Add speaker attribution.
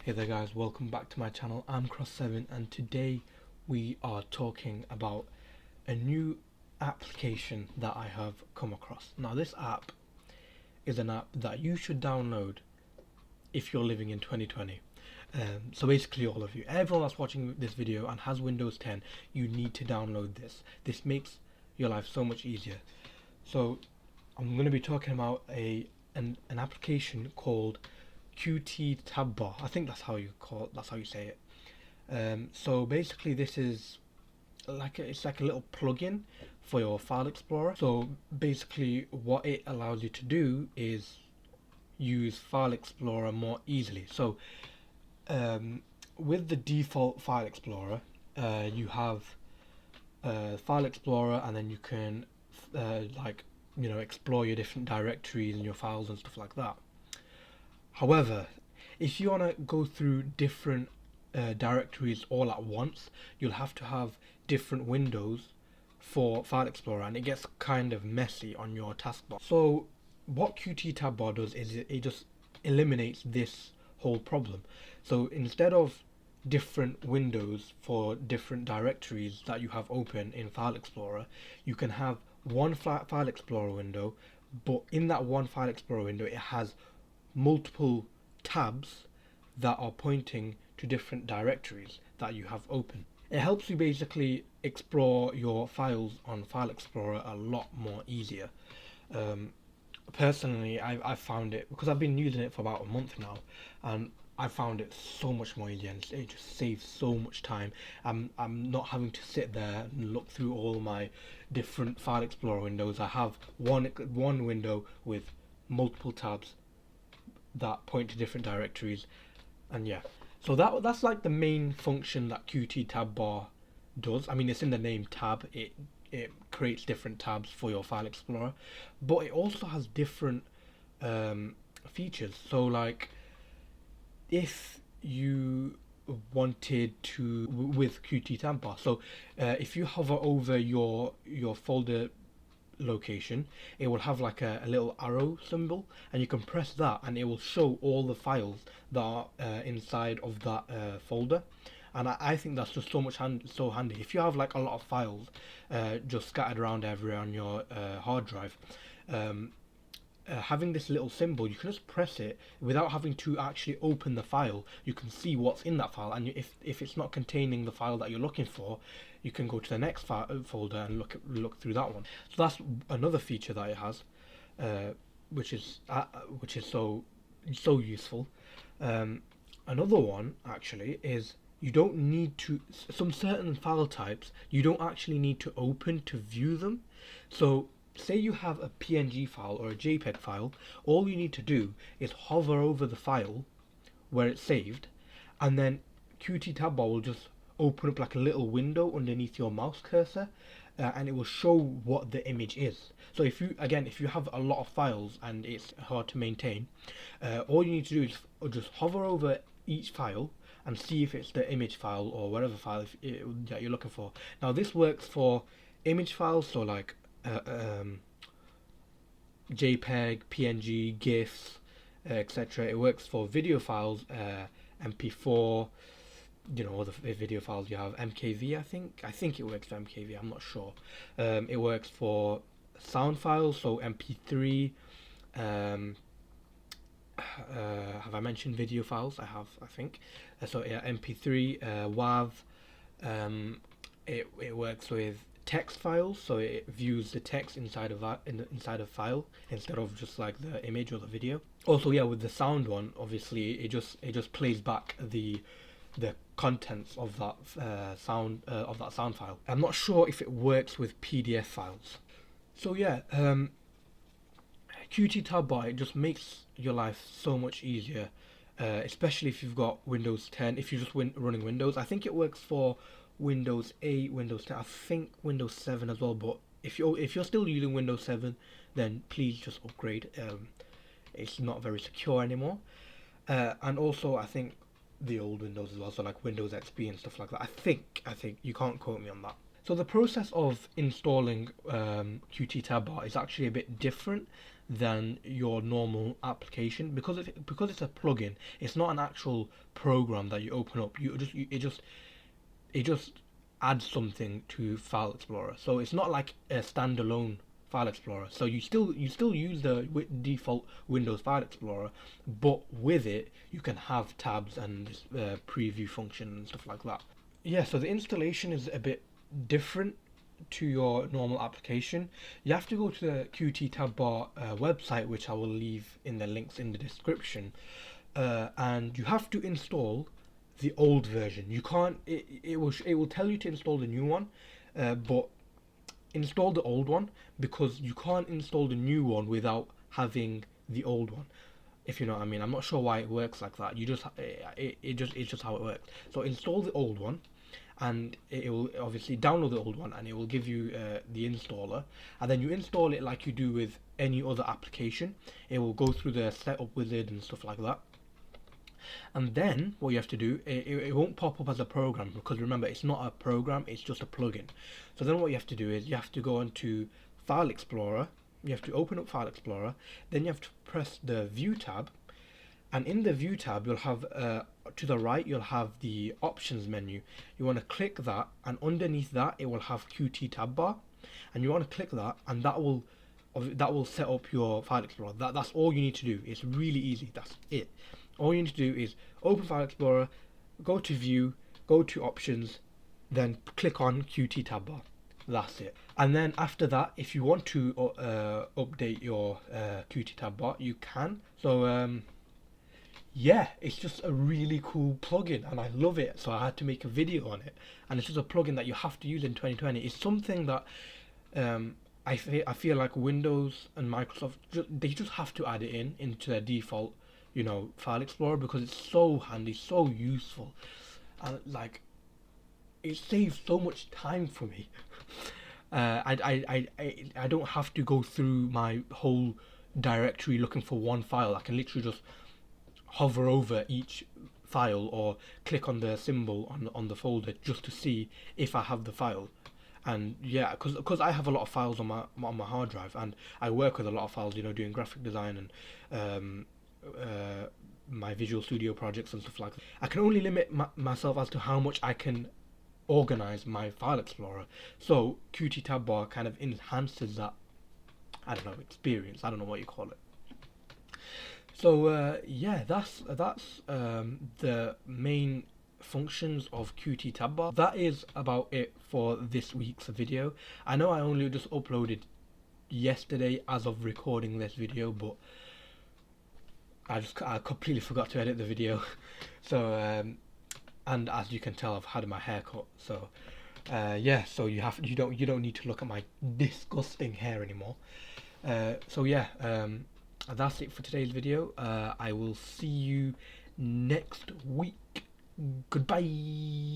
Speaker 1: Hey there guys, welcome back to my channel. I'm Cross7 and today we are talking about a new application that I have come across. Now this app is an app that you should download if you're living in 2020. So basically all of you, everyone that's watching this video and has Windows 10, you need to download this. This makes your life so much easier. So I'm going to be talking about an application called QTTabBar. I think that's how you say it. So basically, this is it's like a little plugin for your file explorer. So basically, what it allows you to do is use File Explorer more easily. So with the default File Explorer, you have File Explorer, and then you can explore your different directories and your files and stuff like that. However, if you want to go through different directories all at once, you'll have to have different windows for File Explorer, and it gets kind of messy on your taskbar. So what QTTabBar does is it just eliminates this whole problem. So instead of different windows for different directories that you have open in File Explorer, you can have one File Explorer window, but in that one File Explorer window it has multiple tabs that are pointing to different directories that you have open. It helps you basically explore your files on File Explorer a lot more easier. Personally, I've found it, because I've been using it for about a month now, and I found it so much more easier, and it just saves so much time. I'm not having to sit there and look through all my different File Explorer windows. I have one window with multiple tabs that point to different directories, and yeah, so that's like the main function that QTTabBar does. I mean, it's in the name tab. It creates different tabs for your File Explorer, but it also has different features. So like, if you wanted to, with QTTabBar, so if you hover over your folder location, it will have like a little arrow symbol, and you can press that and it will show all the files that are inside of that folder. And I think that's just so handy if you have like a lot of files just scattered around everywhere on your hard drive. Having this little symbol, you can just press it without having to actually open the file. You can see what's in that file, and if it's not containing the file that you're looking for, you can go to the next folder and look through that one. So that's another feature that it has, which is so useful. Another one actually is, you don't need to, some certain file types you don't actually need to open to view them. So say you have a PNG file or a JPEG file, all you need to do is hover over the file where it's saved, and then QTTabBar will just open up like a little window underneath your mouse cursor, and it will show what the image is. So if you have a lot of files and it's hard to maintain, all you need to do is just hover over each file and see if it's the image file or whatever file that you're looking for. Now this works for image files, so like JPEG, PNG, GIFs, etc. It works for video files, MP4, all the video files you have, MKV. I think it works for MKV. I'm not sure. It works for sound files, so MP3. Have I mentioned video files? I have, I think. So yeah, MP3, WAV. It works with text files, so it views the text inside of file instead of just like the image or the video. Also, yeah, with the sound one, obviously it just plays back the contents of that sound file. I'm not sure if it works with PDF files. So yeah, QTTabBar, it just makes your life so much easier, especially if you've got Windows 10. If you're just running Windows, I think it works for Windows 8, Windows 10, I think Windows 7 as well. But if you're still using Windows 7, then please just upgrade. It's not very secure anymore, and also I think the old Windows as well, so like Windows XP and stuff like that. I think you can't quote me on that. So the process of installing QTTabBar is actually a bit different than your normal application because it's a plugin. It's not an actual program that you open up. It just adds something to File Explorer. So it's not like a standalone File Explorer. So you still use the default Windows File Explorer, but with it you can have tabs and preview function and stuff like that. Yeah, so the installation is a bit different to your normal application. You have to go to the QTTabBar website, which I will leave in the links in the description, and you have to install the old version. You can't. It will tell you to install the new one, but install the old one because you can't install the new one without having the old one. If you know what I mean. I'm not sure why it works like that. It's just how it works. So install the old one, and it will obviously download the old one, and it will give you the installer, and then you install it like you do with any other application. It will go through the setup wizard and stuff like that, and then what you have to do, it won't pop up as a program because remember it's not a program, it's just a plugin. So then what you have to do is you have to go onto File Explorer, you have to open up File Explorer, then you have to press the View tab, and in the View tab you'll have to the right you'll have the options menu. You want to click that, and underneath that it will have QTTabBar, and you want to click that, and that will set up your File Explorer. That's all you need to do. It's really easy. That's it. All you need to do is open File Explorer, go to View, go to Options, then click on QTTabBar. That's it. And then after that, if you want to update your QTTabBar, you can. So yeah, it's just a really cool plugin and I love it, so I had to make a video on it. And it's just a plugin that you have to use in 2020. It's something that I feel like Windows and Microsoft they just have to add it into their default, File Explorer, because it's so handy, so useful, and like it saves so much time for me. I don't have to go through my whole directory looking for one file. I can literally just hover over each file or click on the symbol on the folder just to see if I have the file. And yeah, because I have a lot of files on my hard drive, and I work with a lot of files, doing graphic design and my Visual Studio projects and stuff like that. I can only limit myself as to how much I can organize my File Explorer. So QTTabBar kind of enhances that, I don't know, experience. I don't know what you call it. So yeah, that's the main functions of QTTabBar. That is about it for this week's video. I know I only just uploaded yesterday as of recording this video, but I completely forgot to edit the video. So and as you can tell, I've had my hair cut. So yeah, so you don't need to look at my disgusting hair anymore. So yeah, that's it for today's video. I will see you next week. Goodbye.